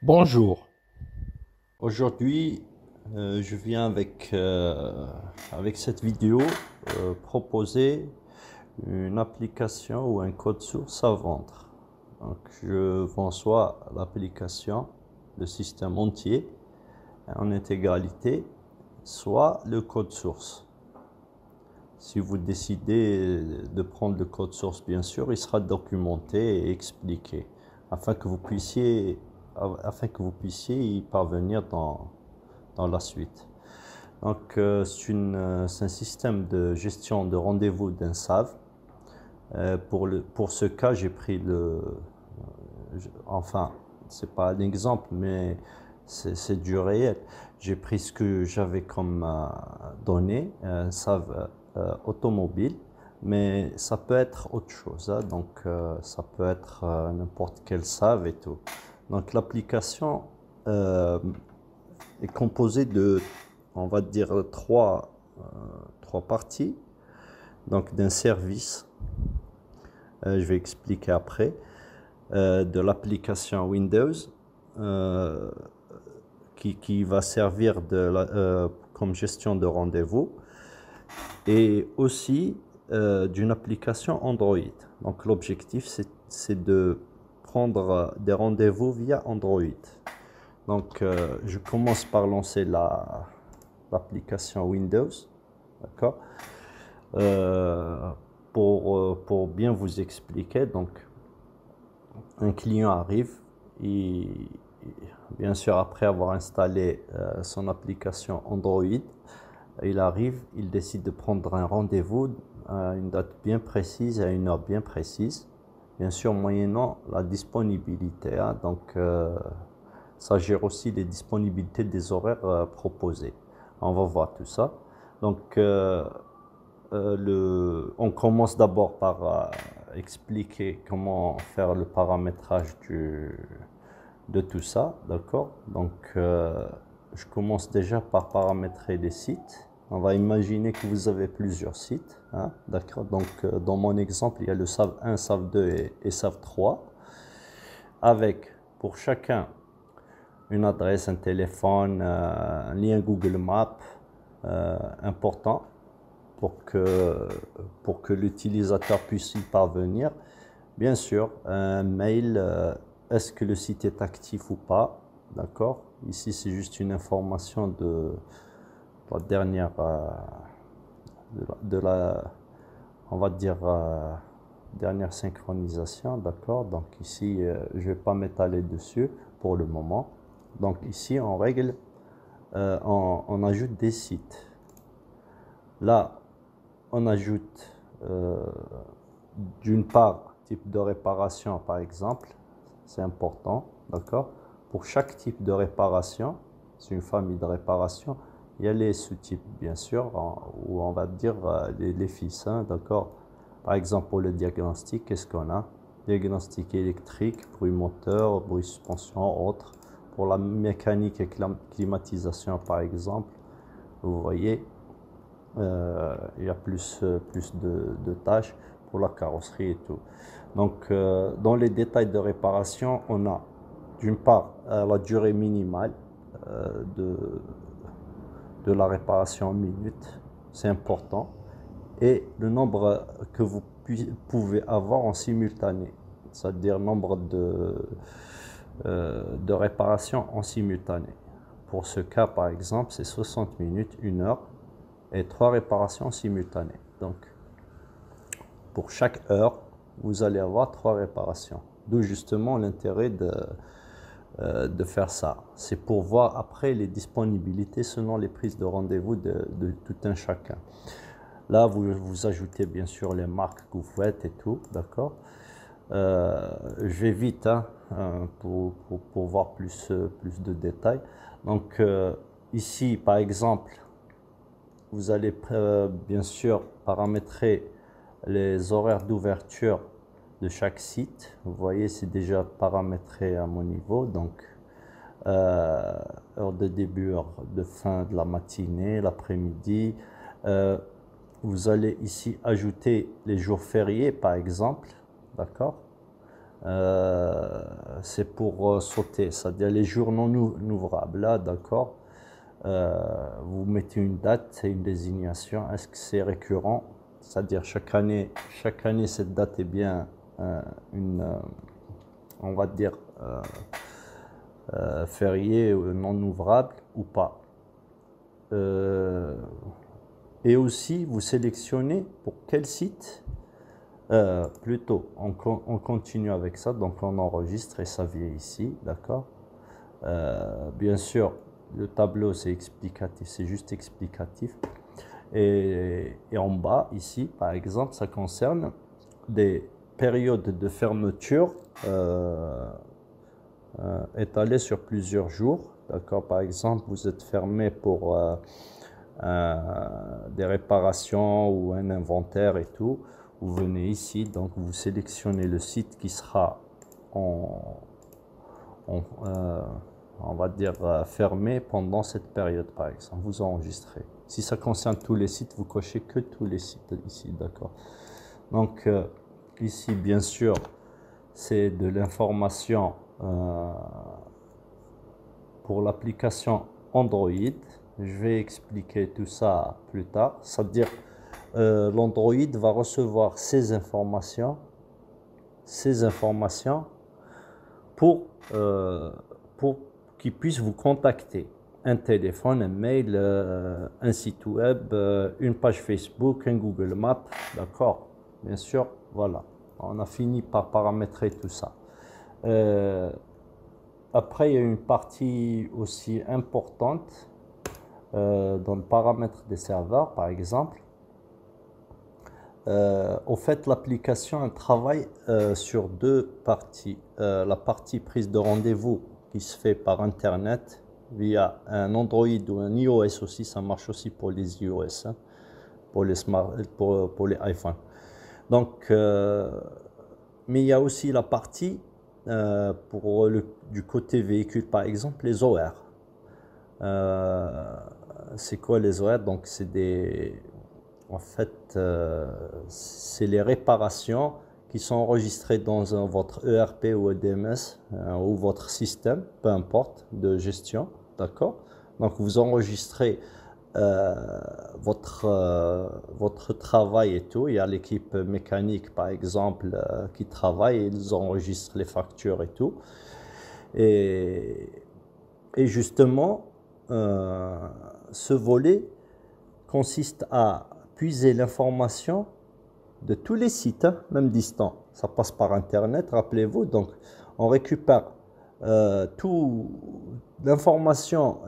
Bonjour. Aujourd'hui, je viens avec cette vidéo proposer une application ou un code source à vendre. Donc, je vends soit l'application, le système entier en intégralité, soit le code source. Si vous décidez de prendre le code source, bien sûr, il sera documenté et expliqué afin que vous puissiez, afin que vous puissiez y parvenir dans la suite. Donc, c'est un système de gestion de rendez-vous d'un SAV. Pour ce cas, j'ai pris enfin, c'est pas un exemple, mais c'est du réel. J'ai pris ce que j'avais comme données, SAV automobile, mais ça peut être autre chose, hein. Donc, ça peut être n'importe quel SAV et tout. Donc, l'application euh, est composée de, on va dire, trois parties. Donc, d'un service, je vais expliquer après, de l'application Windows, euh, qui va servir comme gestion de rendez-vous, et aussi d'une application Android. Donc l'objectif, c'est de prendre des rendez-vous via Android. Donc je commence par lancer l'application Windows, d'accord. Euh, pour bien vous expliquer, donc un client arrive, et bien sûr après avoir installé son application Android, il arrive, il décide de prendre un rendez-vous à une date bien précise, à une heure bien précise, bien sûr moyennant la disponibilité, hein. Donc ça gère aussi les disponibilités des horaires proposés. On va voir tout ça. Donc on commence d'abord par expliquer comment faire le paramétrage de tout ça, d'accord? Donc, je commence déjà par paramétrer les sites. On va imaginer que vous avez plusieurs sites, hein, d'accord? Donc, dans mon exemple, il y a le SAV1, SAV2 et SAV3, avec pour chacun une adresse, un téléphone, un lien Google Maps important pour que l'utilisateur puisse y parvenir. Bien sûr, un mail, est-ce que le site est actif ou pas, d'accord? Ici, c'est juste une information de la dernière, de la, on va dire, dernière synchronisation, d'accord? Donc ici, je ne vais pas m'étaler dessus pour le moment. Donc ici, on règle, on ajoute des sites. Là, on ajoute d'une part type de réparation par exemple, c'est important, d'accord. Pour chaque type de réparation, c'est une famille de réparation, il y a les sous-types bien sûr, ou on va dire les fils, hein, d'accord. Par exemple pour le diagnostic, qu'est-ce qu'on a? Diagnostic électrique, bruit moteur, bruit suspension, autres. Pour la mécanique et climatisation par exemple, vous voyez, il y a plus de tâches pour la carrosserie et tout. Donc, dans les détails de réparation, on a d'une part la durée minimale euh, de, de la réparation en minutes, c'est important, et le nombre que vous pouvez avoir en simultané, c'est-à-dire nombre de réparations en simultané. Pour ce cas, par exemple, c'est 60 minutes, 1 heure, et 3 réparations simultanées. Donc, pour chaque heure, vous allez avoir 3 réparations. D'où justement l'intérêt de faire ça. C'est pour voir après les disponibilités selon les prises de rendez-vous de tout un chacun. Là, vous ajoutez bien sûr les marques que vous faites et tout, d'accord. Je vais vite, hein, pour voir plus de détails. Donc, ici, par exemple, vous allez bien sûr paramétrer les horaires d'ouverture de chaque site. Vous voyez, c'est déjà paramétré à mon niveau. Donc, heure de début, heure de fin de la matinée, l'après-midi. Vous allez ici ajouter les jours fériés, par exemple. D'accord? C'est pour sauter, c'est-à-dire les jours non ouvrables, là, d'accord. Vous mettez une date et une désignation. Est-ce que c'est récurrent? C'est-à-dire chaque année, cette date est bien une, on va dire, férié ou non ouvrable ou pas. Et aussi, vous sélectionnez pour quel site. Plutôt, on continue avec ça, donc on enregistre et ça vient ici, d'accord. Bien sûr, le tableau c'est explicatif, c'est juste explicatif. Et en bas, ici, par exemple, ça concerne des périodes de fermeture étalées sur plusieurs jours, d'accord. Par exemple, vous êtes fermé pour des réparations ou un inventaire et tout. Vous venez ici, donc vous sélectionnez le site qui sera on va dire fermé pendant cette période, par exemple. Vous enregistrez. Si ça concerne tous les sites, vous cochez que tous les sites ici, d'accord. Donc ici, bien sûr, c'est de l'information pour l'application Android. Je vais expliquer tout ça plus tard. C'est-à-dire l'Android va recevoir ces informations pour qu'il puisse vous contacter. Un téléphone, un mail, un site web, une page Facebook, un Google Maps, d'accord. Bien sûr, voilà. On a fini par paramétrer tout ça. Après, il y a une partie aussi importante dans le paramètre des serveurs, par exemple. Au fait, l'application travaille sur deux parties. La partie prise de rendez-vous qui se fait par Internet via un Android ou un iOS aussi, ça marche aussi pour les iOS, hein, pour les iPhones. Donc, mais il y a aussi la partie du côté véhicule, par exemple, les horaires. C'est quoi les horaires? Donc, en fait, c'est les réparations qui sont enregistrées dans votre ERP ou EDMS ou votre système, peu importe, de gestion, d'accord? Donc, vous enregistrez votre travail et tout. Il y a l'équipe mécanique, par exemple, qui travaille, ils enregistrent les factures et tout. Et justement, ce volet consiste à puiser l'information de tous les sites, hein, même distants. Ça passe par Internet, rappelez-vous. Donc, on récupère toute l'information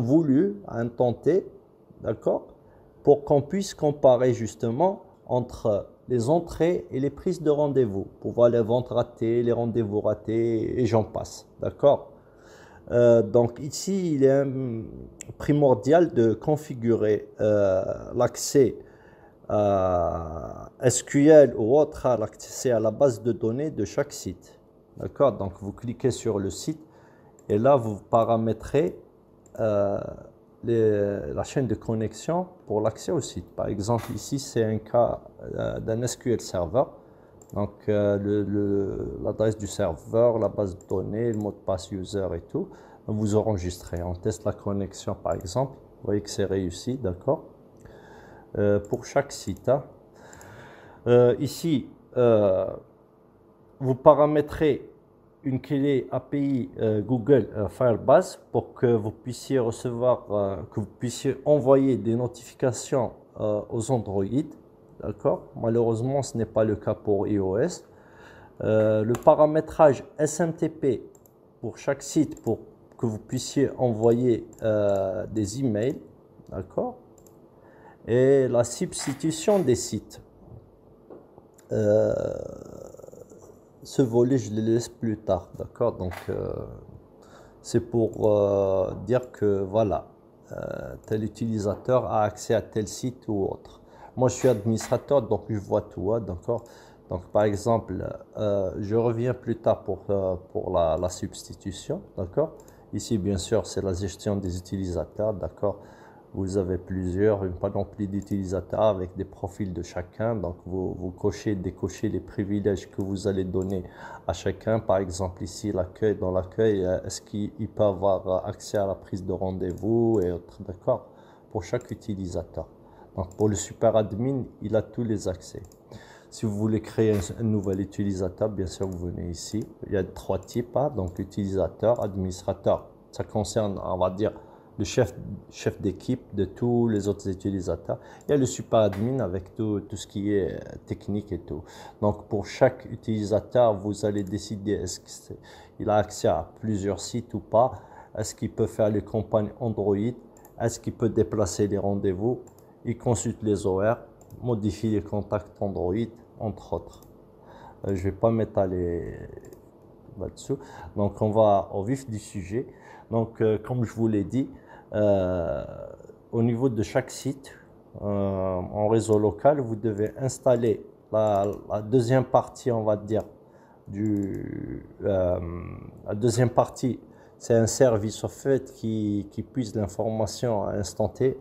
voulue à un temps T, d'accord, pour qu'on puisse comparer justement entre les entrées et les prises de rendez-vous, pour voir les ventes ratées, les rendez-vous ratés, et j'en passe, d'accord. Donc ici, il est primordial de configurer l'accès SQL ou autre à l'accès à la base de données de chaque site. D'accord? Donc vous cliquez sur le site et là vous paramétrez la chaîne de connexion pour l'accès au site. Par exemple, ici c'est un cas d'un SQL Server. Donc l'adresse du serveur, la base de données, le mot de passe user et tout. Vous enregistrez. On teste la connexion par exemple. Vous voyez que c'est réussi, d'accord. Pour chaque site. Hein. Ici, vous paramétrez une clé API Google Firebase pour que vous puissiez recevoir, que vous puissiez envoyer des notifications aux Android. D'accord. Malheureusement, ce n'est pas le cas pour iOS. Le paramétrage SMTP pour chaque site pour que vous puissiez envoyer des emails. D'accord. Et la substitution des sites. Ce volet, je le laisse plus tard. D'accord. Donc, c'est pour dire que voilà, tel utilisateur a accès à tel site ou autre. Moi, je suis administrateur, donc je vois tout, hein, d'accord. Donc, par exemple, je reviens plus tard pour la substitution, d'accord. Ici, bien sûr, c'est la gestion des utilisateurs, d'accord. Vous avez une panoplie d'utilisateurs avec des profils de chacun. Donc, vous cochez, décochez les privilèges que vous allez donner à chacun. Par exemple, ici, dans l'accueil, est-ce qu'il peut avoir accès à la prise de rendez-vous et autres, d'accord? Pour chaque utilisateur. Donc, pour le super admin, il a tous les accès. Si vous voulez créer un nouvel utilisateur, bien sûr, vous venez ici. Il y a 3 types, hein, donc utilisateur, administrateur. Ça concerne, on va dire, le chef d'équipe de tous les autres utilisateurs. Il y a le super admin avec tout ce qui est technique et tout. Donc, pour chaque utilisateur, vous allez décider est-ce qu'il a accès à plusieurs sites ou pas. Est-ce qu'il peut faire les campagnes Android? Est-ce qu'il peut déplacer les rendez-vous? Il consulte les horaires, modifie les contacts Android, entre autres. Je ne vais pas m'étaler là-dessous. Donc, on va au vif du sujet. Donc, comme je vous l'ai dit, au niveau de chaque site, en réseau local, vous devez installer la deuxième partie, on va dire, la deuxième partie, c'est un service au fait qui puise l'information à instant T,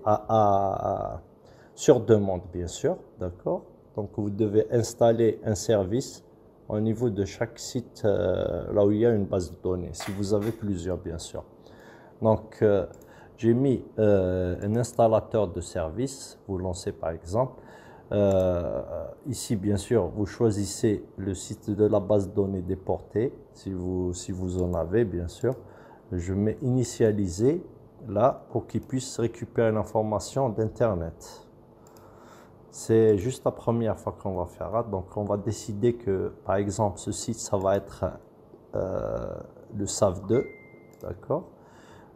sur demande, bien sûr, d'accord? Donc, vous devez installer un service au niveau de chaque site, là où il y a une base de données, si vous avez plusieurs, bien sûr. Donc, j'ai mis un installateur de service, vous lancez par exemple. Ici, bien sûr, vous choisissez le site de la base de données déportée, si vous en avez, bien sûr. Je mets initialiser là pour qu'il puisse récupérer l'information d'Internet. C'est juste la première fois qu'on va faire ça. Donc, on va décider que, par exemple, ce site, ça va être le SAV2, d'accord?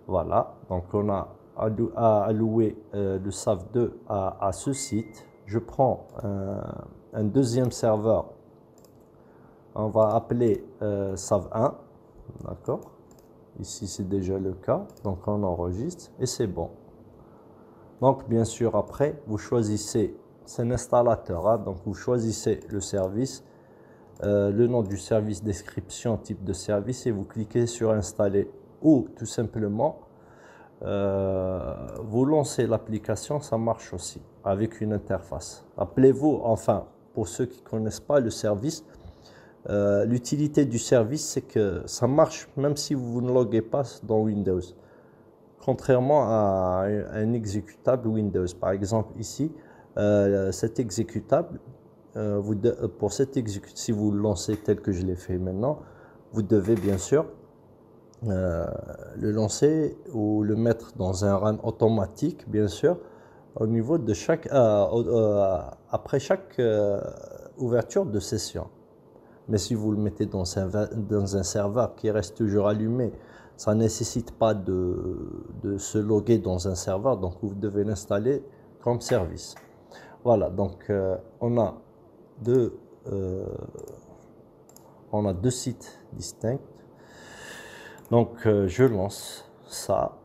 Voilà, donc on a alloué le SAV2 à ce site. Je prends un deuxième serveur, on va appeler SAV1, d'accord? Ici c'est déjà le cas, donc on enregistre et c'est bon. Donc bien sûr après, vous choisissez, c'est un installateur, hein, donc vous choisissez le service, le nom du service, description, type de service et vous cliquez sur installer. Ou tout simplement, vous lancez l'application, ça marche aussi avec une interface. Appelez-vous, enfin, pour ceux qui ne connaissent pas le service, l'utilité du service, c'est que ça marche même si vous ne loguez pas dans Windows. Contrairement à un exécutable Windows. Par exemple, ici, cet exécutable, pour cet exécutable, si vous le lancez tel que je l'ai fait maintenant, vous devez bien sûr le lancer ou le mettre dans un run automatique, bien sûr, au niveau de après chaque ouverture de session. Mais si vous le mettez dans un serveur qui reste toujours allumé, ça ne nécessite pas de se loguer dans un serveur, donc vous devez l'installer comme service. Voilà, donc on a deux sites distincts. Donc je lance ça,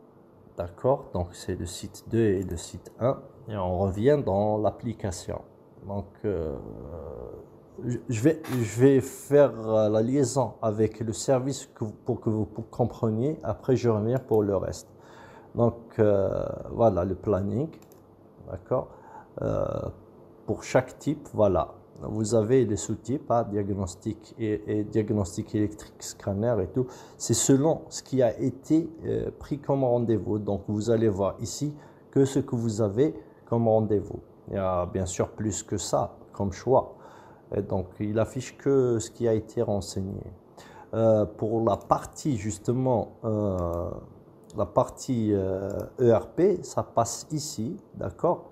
d'accord? Donc c'est le site 2 et le site 1 et on revient dans l'application. Donc je vais faire la liaison avec le service pour que vous compreniez. Après je reviens pour le reste. Donc voilà le planning, d'accord? Pour chaque type, voilà. Vous avez les sous-types, hein, diagnostic et diagnostic électrique, scanner et tout. C'est selon ce qui a été pris comme rendez-vous. Donc, vous allez voir ici que ce que vous avez comme rendez-vous. Il y a bien sûr plus que ça comme choix. Et donc, il affiche que ce qui a été renseigné. Pour la partie, justement, la partie ERP, ça passe ici, d'accord?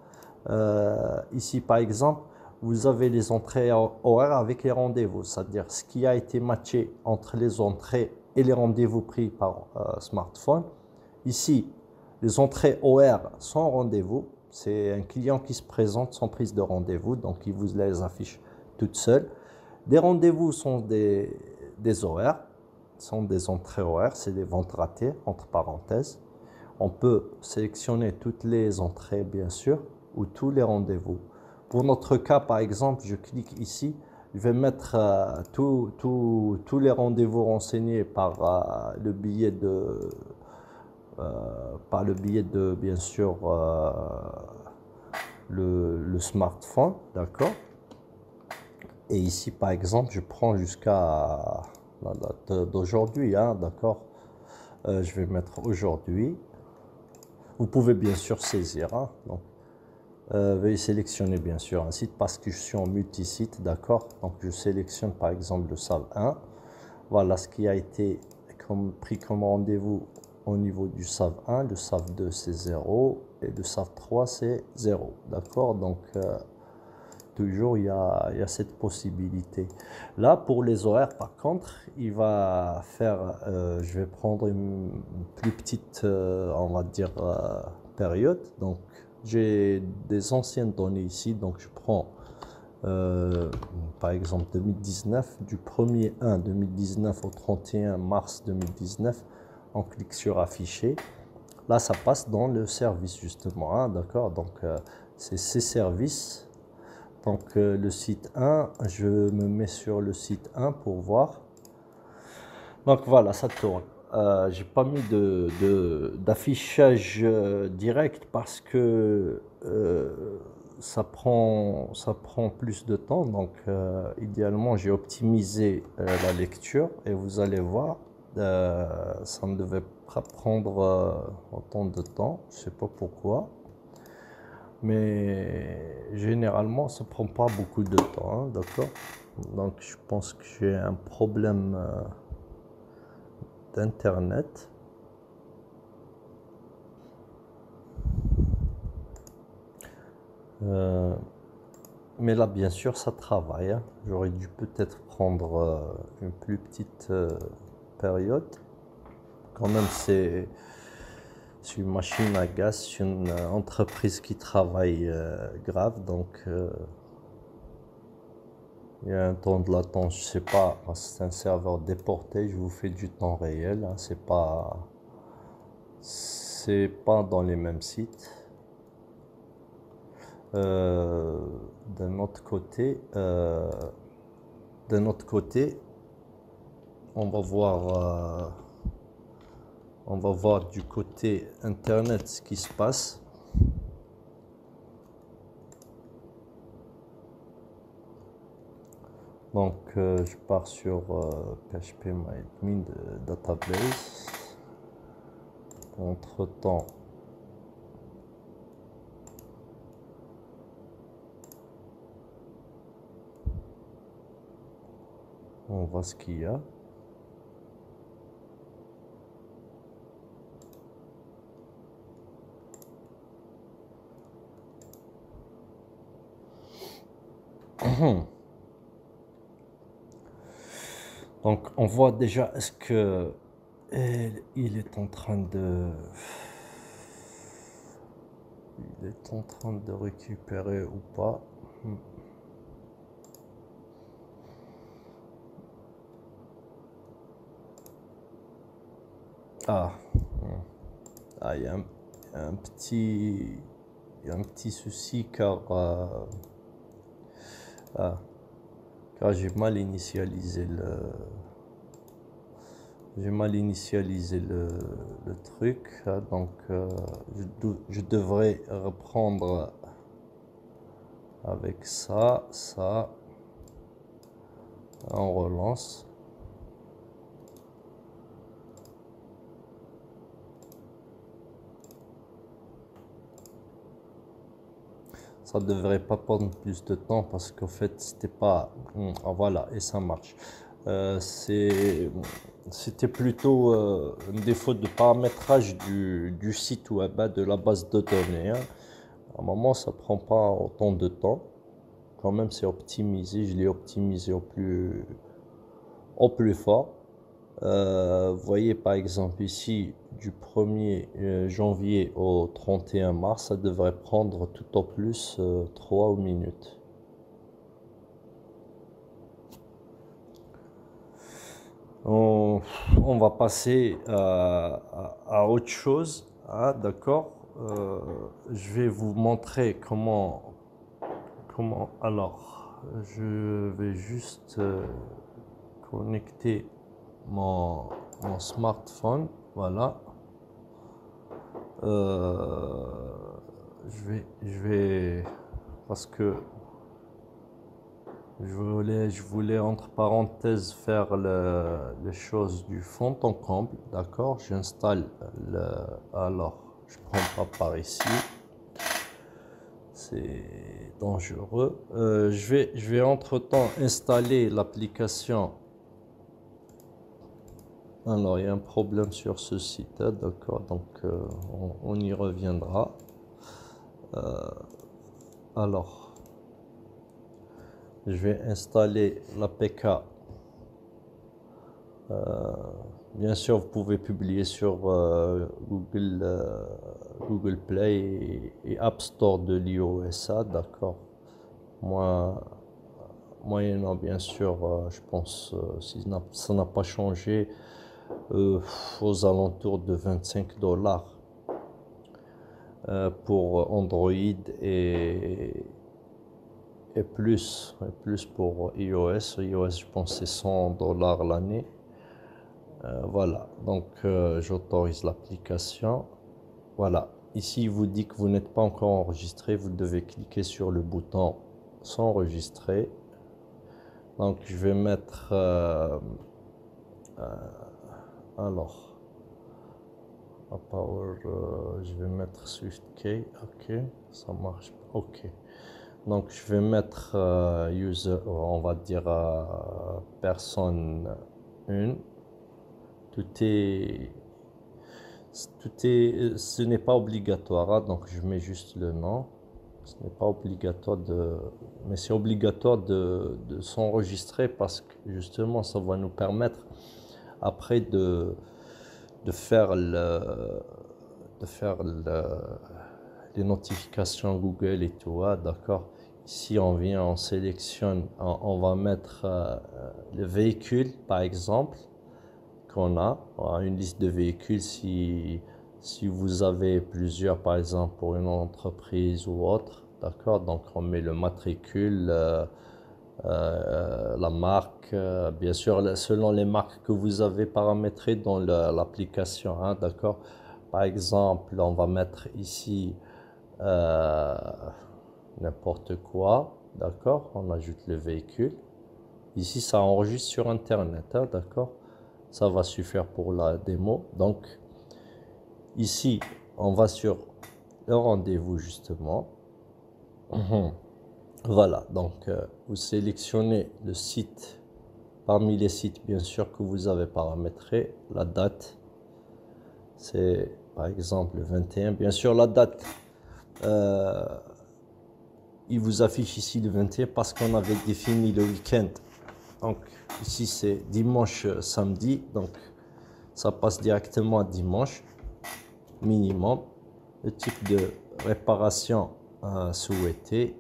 Ici, par exemple, vous avez les entrées horaires avec les rendez-vous, c'est-à-dire ce qui a été matché entre les entrées et les rendez-vous pris par smartphone. Ici, les entrées horaires sans rendez-vous, c'est un client qui se présente sans prise de rendez-vous, donc il vous les affiche toutes seules. Les rendez-vous sont des horaires, sont des entrées horaires, c'est des ventes ratées, entre parenthèses. On peut sélectionner toutes les entrées, bien sûr, ou tous les rendez-vous. Pour notre cas, par exemple, je clique ici, je vais mettre tous les rendez-vous renseignés par le billet par le biais de, bien sûr, le smartphone, d'accord? Et ici, par exemple, je prends jusqu'à la date d'aujourd'hui, hein, d'accord? Je vais mettre aujourd'hui. Vous pouvez bien sûr saisir, hein, donc, veuillez sélectionner bien sûr un site parce que je suis en multi-site, d'accord? Donc, je sélectionne par exemple le SAV1. Voilà ce qui a été pris comme rendez-vous au niveau du SAV1. Le SAV2, c'est 0 et le SAV3, c'est 0, d'accord? Donc, toujours, il y a cette possibilité. Là, pour les horaires, par contre, il va faire, je vais prendre une plus petite, on va dire, période. Donc, j'ai des anciennes données ici. Donc, je prends, par exemple, 2019, du 1er 1 2019 au 31 mars 2019. On clique sur afficher. Là, ça passe dans le service, justement, hein, d'accord? Donc, c'est ces services. Donc le site 1, je me mets sur le site 1 pour voir. Donc voilà, ça tourne. J'ai pas mis d'affichage direct parce que ça prend plus de temps. Donc idéalement, j'ai optimisé la lecture et vous allez voir, ça ne devait pas prendre autant de temps. Je sais pas pourquoi. Mais généralement, ça prend pas beaucoup de temps, hein, d'accord? Donc, je pense que j'ai un problème d'internet. Euh, mais là, bien sûr, ça travaille, hein. J'aurais dû peut-être prendre une plus petite période. Quand même, c'est une machine à gaz, c'est une entreprise qui travaille grave, donc il y a un temps de latence, je sais pas, c'est un serveur déporté, je vous fais du temps réel, hein, c'est pas dans les mêmes sites. Euh, d'un autre côté, euh, d'un autre côté, on va voir, on va voir du côté internet ce qui se passe. Donc, je pars sur PHP Database. Entre-temps, on voit ce qu'il y a. Donc, on voit déjà, est-ce que il est en train de... Il est en train de récupérer ou pas. Ah, ah, il y a un petit souci car, ah, car j'ai mal initialisé le truc, hein, donc je devrais reprendre avec ça, on relance. Ça devrait pas prendre plus de temps parce qu'en fait c'était pas... Ah, voilà, et ça marche. C'était plutôt un défaut de paramétrage du site web, hein, de la base de données, hein. À un moment, ça prend pas autant de temps. Quand même, c'est optimisé. Je l'ai optimisé au plus fort. Vous voyez par exemple ici, du 1er janvier au 31 mars, ça devrait prendre tout au plus 3 minutes. On, on va passer à autre chose. Ah, d'accord. Je vais vous montrer comment. Alors, je vais juste connecter mon smartphone. Voilà. Euh, je vais, parce que je voulais entre parenthèses faire les choses du fond en comble, d'accord? J'installe le, alors, je prends pas par ici, c'est dangereux. Je vais entre-temps installer l'application. Alors, il y a un problème sur ce site, hein, d'accord? Donc, on y reviendra. Alors, je vais installer l'APK. Bien sûr, vous pouvez publier sur Google Play et App Store de l'iOS, d'accord? Moi, moyennant bien sûr, je pense, si ça n'a pas changé, euh, aux alentours de 25 dollars pour Android et plus pour iOS. iOS, je pense, c'est 100 dollars l'année. Voilà, donc j'autorise l'application. Voilà, ici il vous dit que vous n'êtes pas encore enregistré, vous devez cliquer sur le bouton s'enregistrer. Donc je vais mettre alors Power, je vais mettre SwiftKey, ok, ça marche, ok. Donc je vais mettre user, on va dire personne 1. Tout est ce n'est pas obligatoire, hein, donc je mets juste le nom. Ce n'est pas obligatoire mais c'est obligatoire de s'enregistrer parce que justement ça va nous permettre après de faire les notifications Google et tout, hein, d'accord. Ici on vient, on sélectionne, on va mettre le véhicule par exemple qu'on a, une liste de véhicules si vous avez plusieurs, par exemple pour une entreprise ou autre, d'accord? Donc on met le matricule, la marque, bien sûr selon les marques que vous avez paramétrées dans l'application, hein, d'accord? Par exemple, on va mettre ici euh, n'importe quoi, d'accord? On ajoute le véhicule. Ici, ça enregistre sur Internet, hein, d'accord? Ça va suffire pour la démo. Donc, ici, on va sur le rendez-vous, justement. Voilà, donc, vous sélectionnez le site, parmi les sites, bien sûr, que vous avez paramétré, la date. C'est, par exemple, le 21. Bien sûr, la date, il vous affiche ici le 21 parce qu'on avait défini le week-end. Donc, ici, c'est dimanche, samedi. Donc, ça passe directement à dimanche minimum. Le type de réparation souhaité.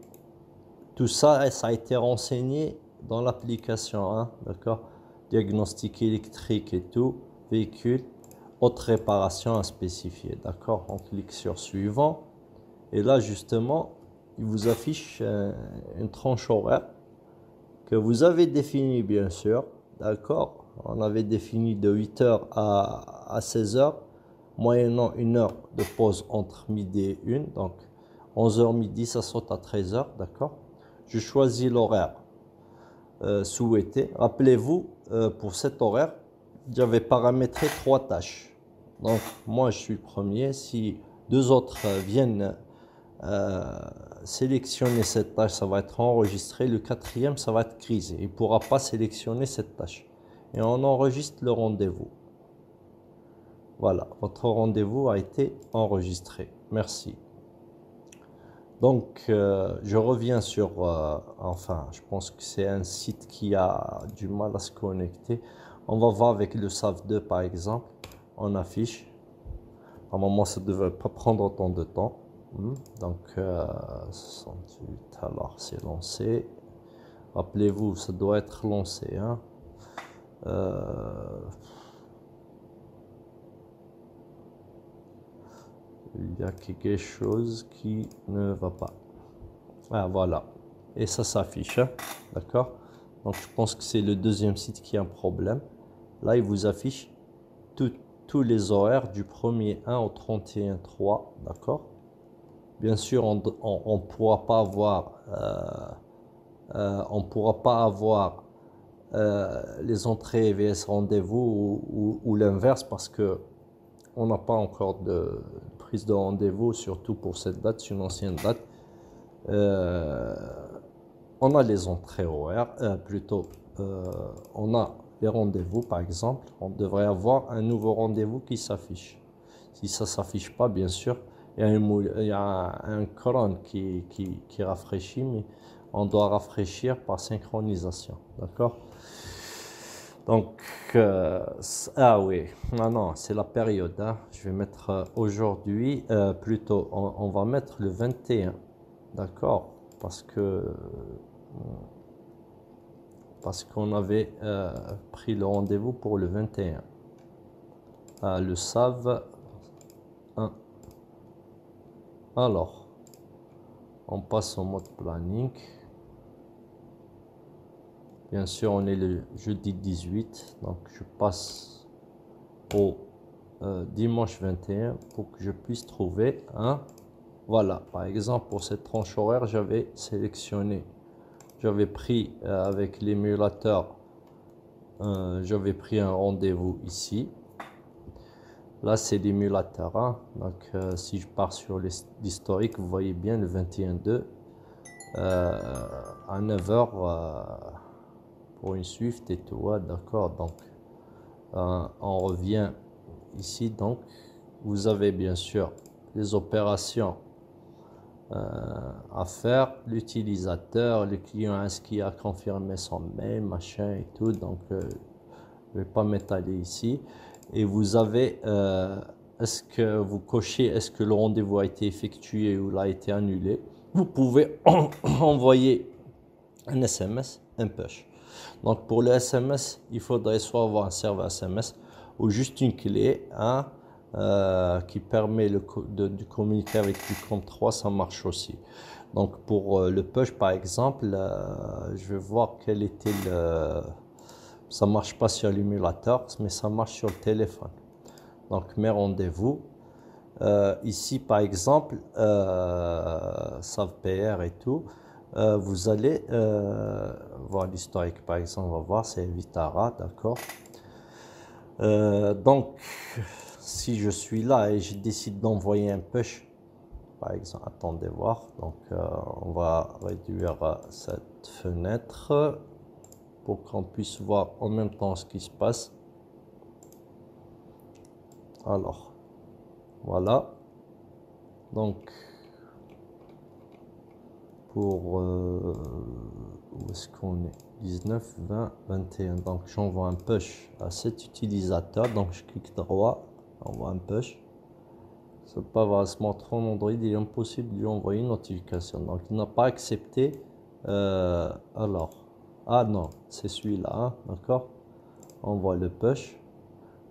Tout ça, ça a été renseigné dans l'application, hein, d'accord? Diagnostic électrique et tout, véhicule, autre réparation à spécifier, d'accord? On clique sur suivant. Et là, justement, il vous affiche une tranche horaire que vous avez définie, bien sûr, d'accord? On avait défini de 8h à 16h, moyennant une heure de pause entre midi et 1. Donc, 11h midi, ça saute à 13h, d'accord? Je choisis l'horaire souhaité. Rappelez-vous, pour cet horaire, j'avais paramétré 3 tâches. Donc, moi, je suis premier. Si deux autres viennent sélectionner cette tâche, ça va être enregistré. Le quatrième, ça va être grisé. Il ne pourra pas sélectionner cette tâche. Et on enregistre le rendez-vous. Voilà, votre rendez-vous a été enregistré. Merci. Donc, je reviens sur, enfin, je pense que c'est un site qui a du mal à se connecter. On va voir avec le SAV2 par exemple. On affiche. Normalement, ça ne devrait pas prendre autant de temps. Donc, 68, alors c'est lancé. Rappelez-vous, ça doit être lancé, hein. Il y a quelque chose qui ne va pas. Ah, voilà. Et ça s'affiche, hein. D'accord? Donc, je pense que c'est le deuxième site qui a un problème. Là, il vous affiche tout tous les horaires du 1er 1 au 31 3, d'accord? Bien sûr, on pourra pas avoir, on pourra pas avoir les entrées vs rendez-vous ou l'inverse parce que on n'a pas encore de prise de rendez-vous, surtout pour cette date, c'est une ancienne date. Euh, on a les entrées horaires, plutôt, on a les rendez-vous par exemple. On devrait avoir un nouveau rendez-vous qui s'affiche. Si ça ne s'affiche pas, bien sûr, il y a un cron qui rafraîchit, mais on doit rafraîchir par synchronisation, d'accord? Donc, ah oui, non, c'est la période, hein. Je vais mettre aujourd'hui, plutôt, on va mettre le 21, d'accord? Parce qu'on avait pris le rendez-vous pour le 21. Ah, le SAV 1. Alors, on passe au mode planning. Bien sûr, on est le jeudi 18, donc je passe au dimanche 21 pour que je puisse trouver un. Voilà, par exemple, pour cette tranche horaire, j'avais sélectionné, j'avais pris avec l'émulateur, j'avais pris un rendez-vous ici. Là, c'est l'émulateur, hein. Donc, si je pars sur l'historique, vous voyez bien le 21-2 à 9h pour une Swift et tout, d'accord. Donc, on revient ici. Donc, vous avez bien sûr les opérations à faire, l'utilisateur, le client est-ce qu'il a confirmé son mail, machin et tout. Donc, je ne vais pas m'étaler ici. Et vous avez, est-ce que vous cochez, est-ce que le rendez-vous a été effectué ou l'a été annulé. Vous pouvez envoyer un SMS, un push. Donc pour le SMS, il faudrait soit avoir un serveur SMS ou juste une clé, hein, qui permet de communiquer avec du compte 3, ça marche aussi. Donc pour le push par exemple, je vais voir quel était le... Ça marche pas sur l'émulateur, mais ça marche sur le téléphone. Donc mes rendez-vous. Ici par exemple, SAV-PR et tout. Vous allez voir l'historique par exemple, on va voir, c'est Vitara, d'accord. Donc, si je suis là et je décide d'envoyer un push, par exemple, attendez voir, donc on va réduire cette fenêtre pour qu'on puisse voir en même temps ce qui se passe. Alors, voilà, donc pour où est-ce qu'on est, 19, 20, 21, donc j'envoie un push à cet utilisateur, donc je clique droit, envoie un push. C'est pas vrai, smartphone Android, il est impossible de lui envoyer une notification, donc il n'a pas accepté. Alors, ah non, c'est celui-là, hein, d'accord, on voit le push.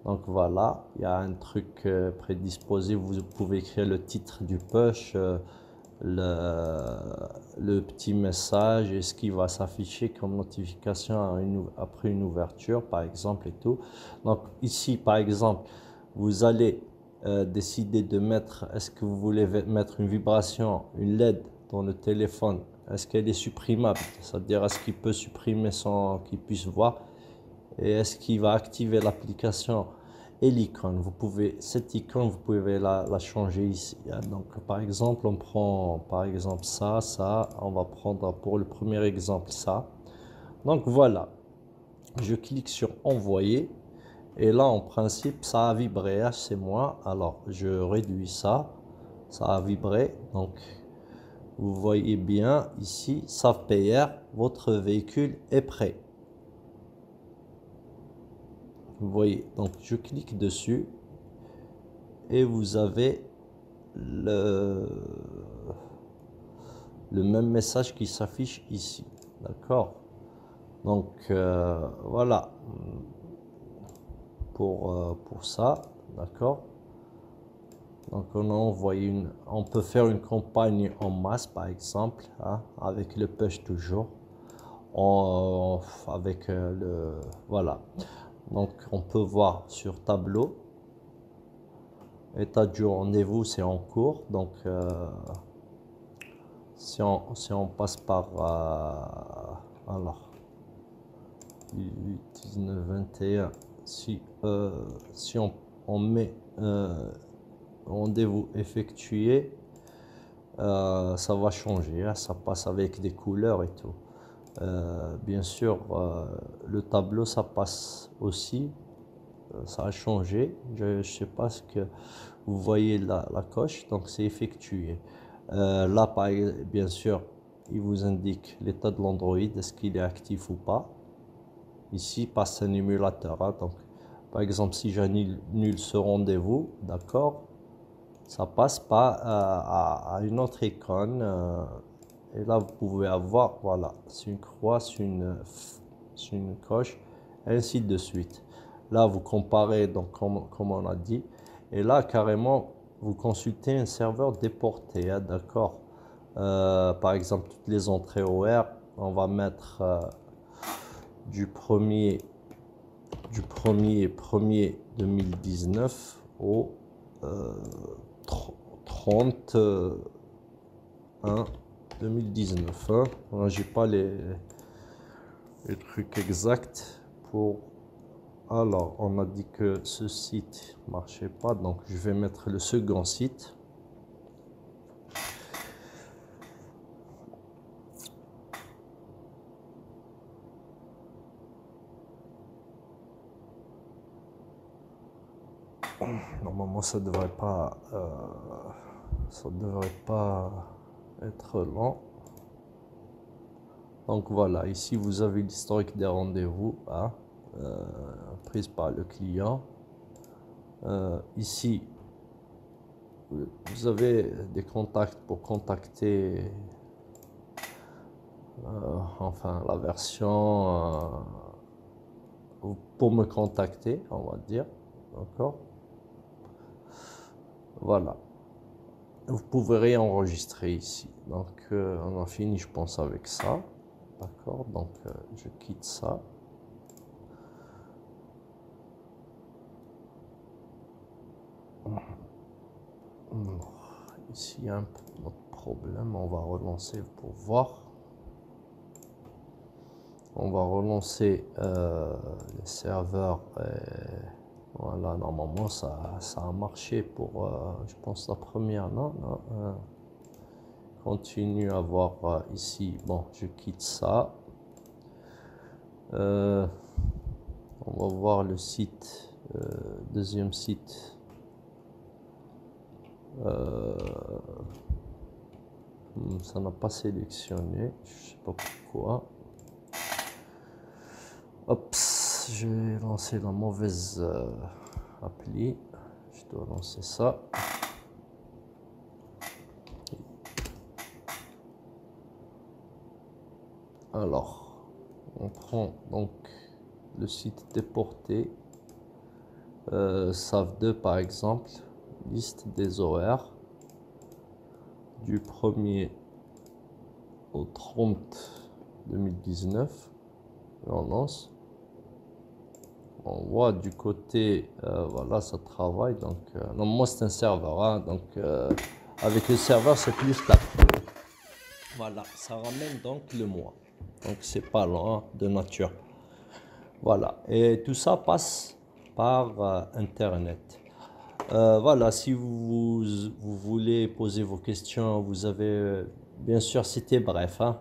Donc voilà, il y a un truc prédisposé, vous pouvez écrire le titre du push, le petit message et ce qui va s'afficher comme notification après une ouverture par exemple et tout. Donc ici par exemple, vous allez décider de mettre, est-ce que vous voulez mettre une vibration, une LED dans le téléphone, est-ce qu'elle est supprimable, c'est-à-dire est-ce qu'il peut supprimer sans qu'il puisse voir, et est-ce qu'il va activer l'application et l'icône. Vous pouvez, cette icône, vous pouvez la changer ici. Donc, par exemple, on prend, par exemple, ça. On va prendre pour le premier exemple ça. Donc, voilà. Je clique sur envoyer. Et là, en principe, ça a vibré. C'est moi. Alors, je réduis ça. Ça a vibré. Donc, vous voyez bien ici, SAV-PR, votre véhicule est prêt. Vous voyez, donc je clique dessus et vous avez le même message qui s'affiche ici, d'accord. Donc voilà pour ça, d'accord. Donc on a envoyé on peut faire une campagne en masse par exemple, hein, avec le push toujours, avec voilà. Donc on peut voir sur tableau, État du rendez-vous, c'est en cours. Donc, si on passe par... alors, 18, 19, 21, si on met rendez-vous effectué, ça va changer, hein, ça passe avec des couleurs et tout. Bien sûr, le tableau, ça passe aussi. Ça a changé. Je ne sais pas ce que vous voyez la coche, donc c'est effectué. Là, bien sûr, il vous indique l'état de l'Android, est-ce qu'il est actif ou pas. Ici, passe un émulateur, hein, donc, par exemple, si j'annule ce rendez-vous, d'accord, ça passe pas à une autre icône. Et là, vous pouvez avoir, voilà, c'est une croix, c'est une coche, et ainsi de suite. Là, vous comparez, donc, comme on a dit. Et là, carrément, vous consultez un serveur déporté, hein, d'accord. Par exemple, toutes les entrées OR, on va mettre du 1er 2019 au 31 2019. Hein. J'ai pas les trucs exacts pour... Alors, on a dit que ce site marchait pas, donc je vais mettre le second site. Normalement, ça devrait pas être lent. Donc voilà, ici vous avez l'historique des rendez-vous, hein, prise par le client. Ici, vous avez des contacts pour contacter, enfin la version pour me contacter, on va dire, d'accord. Voilà. Vous pouvez réenregistrer ici. Donc, on a fini, je pense, avec ça. D'accord. Donc, je quitte ça. Ici, il y a un autre problème. On va relancer pour voir. On va relancer les serveurs. Voilà, normalement, ça a marché pour, je pense, la première. Non, non. Continue à voir ici. Bon, je quitte ça. On va voir le site, deuxième site. Ça n'a pas sélectionné, je sais pas pourquoi. Hop, j'ai lancé la mauvaise appli. Je dois lancer ça. Alors, on prend donc le site déporté, SAV2 par exemple, liste des horaires du 1er au 30 2019, et on lance. On voit du côté, voilà, ça travaille. Donc, non, moi c'est un serveur, hein, donc avec le serveur c'est plus stable. Voilà, ça ramène donc le mois. Donc c'est pas lent de nature. Voilà, et tout ça passe par Internet. Voilà, si vous voulez poser vos questions, vous avez, bien sûr, c'était bref, hein.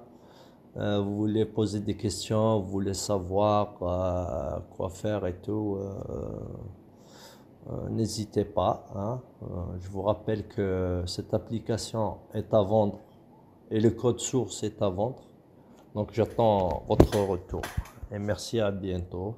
Vous voulez poser des questions, vous voulez savoir quoi faire et tout, n'hésitez pas, hein. Je vous rappelle que cette application est à vendre et le code source est à vendre. Donc j'attends votre retour et merci, à bientôt.